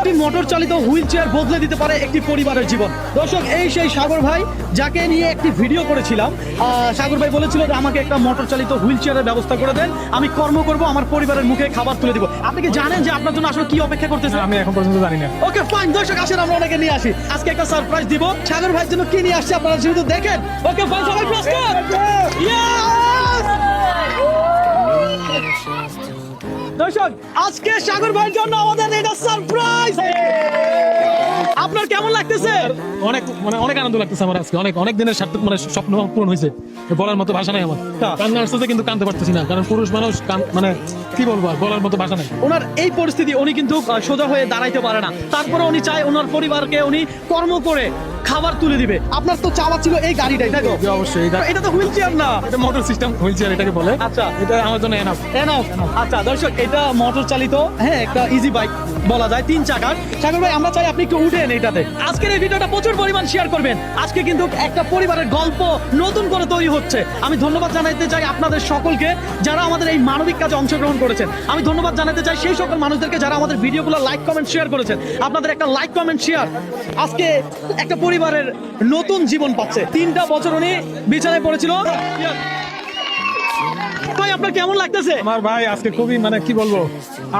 একটি মোটর চালিত wheel chair বদলে দিতে পারে একটি পরিবারের জীবন। দর্শক, এই সেই সাগর ভাই যাকে নিয়ে একটি ভিডিও করেছিলাম। সাগর ভাই বলেছিল যে আমাকে একটা মোটর চালিত হুইল চেয়ারের ব্যবস্থা করে দেন, আমি কর্ম করব, আমার পরিবারের মুখে খাবার তুলে দিব। আপনি কি জানেন যে আপনার জন্য আসলে কি অপেক্ষা করতেছে? আমি এখন পর্যন্ত জানি না। ওকে ফাইন, দর্শক আসেন আমরা ওনাকে নিয়ে আসি। আজকে একটা সারপ্রাইজ দিব সাগর ভাইয়ের জন্য। কি নিয়ে আসছে আপনারা শুধু দেখেন। ওকে ফাইন, সবাই প্রস্তুত? Yes! দর্শক, আজকে সাগর ভাইয়ের জন্য আমাদের এটা সারপ্রাইজ। আপনার কেমন লাগতেছে? অনেক আনন্দ লাগতেছে আমার আজকে। অনেক দিনের স্বপ্ন পূরণ হয়েছে। বলার মতো ভাষা নাই আমার। কান্না আসতেছে কিন্তু কাঁদতে পারতেছি না, কারণ পুরুষ মানুষ কি বলবো আর, বলার মতো ভাষা নাই। ওনার এই পরিস্থিতি, উনি কিন্তু সোজা হয়ে দাঁড়াইতে পারে না, তারপরে উনি চায় ওনার পরিবারকে উনি কর্ম করে খাবার তুলে দিবে। আপনার তো চাওয়া ছিল এই গাড়িটাই, তাই তো? অবশ্যই। এটা তো হুইল চেয়ার না, এটা মোটর সিস্টেম হুইল চেয়ার এটাকে বলে। আচ্ছা, এটা আমার জন্য এনাফ। আচ্ছা দর্শক, এটা মোটর চালিত, হ্যাঁ, একটা ইজি বাইক বলা যায়, 3 চাকার। সাগর ভাই, আমরা চাই আপনি একটু উঠেন এটাতে। আজকের এই ভিডিওটা প্রচুর পরিমাণ শেয়ার করবেন। আজকে কিন্তু একটা পরিবারের গল্প নতুন করে তৈরি হচ্ছে। আমি ধন্যবাদ জানাতে চাই আপনাদের সকলকে যারা আমাদের এই মানবিক কাজে অংশগ্রহণ করেছেন। আমি ধন্যবাদ জানাতে চাই সেই সকল মানুষদেরকে যারা আমাদের ভিডিওগুলো লাইক কমেন্ট শেয়ার করেছেন। আপনাদের একটা লাইক কমেন্ট শেয়ার আজকে একটা পরিবারের নতুন জীবন পাচ্ছে। 3টা বছর উনি বিছানায় পড়েছিল। ভাই, আপনার কেমন লাগতেছে? আমার ভাই আজকে খুবই কি বলবো,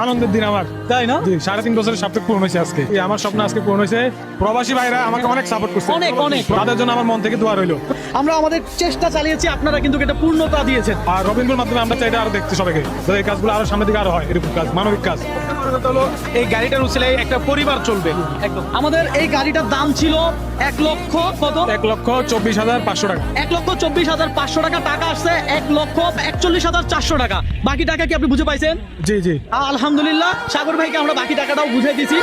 আনন্দের দিন আমার, তাই না? 3.5 বছরের সার্থক পূরণ হয়েছে আজকে। আমার স্বপ্ন আজকে পূরণ হয়েছে। প্রবাসী ভাইরা আমাকে অনেক সাপোর্ট করছে, অনেক। তাদের জন্য আমার মন থেকে দোয়া রইলো। আমরা আমাদের চেষ্টা চালিয়েছি, আপনারা কিন্তু এটা পূর্ণতা দিয়েছেন। আর রবীন্দ্রের মাধ্যমে আমরা চাই এটা আরো দেখতে সবাইকে, যাতে এই কাজগুলো আরো সামনের দিকে আরো হয়, এরকম কাজ, মানবিক কাজ। এই গাড়িটার উচিলে একটা পরিবার চলবে। একদম। আমাদের এই গাড়িটার দাম ছিল 1 লক্ষ কত? 1,24,500 টাকা। 1,24,500 টাকা। টাকা আসছে 1,41,400 টাকা। বাকি টাকা কি আপনি বুঝে পাইছেন? জি। আলহামদুলিল্লাহ, সাগর ভাইকে আমরা বাকি টাকাটাও বুঝাই দিয়েছি।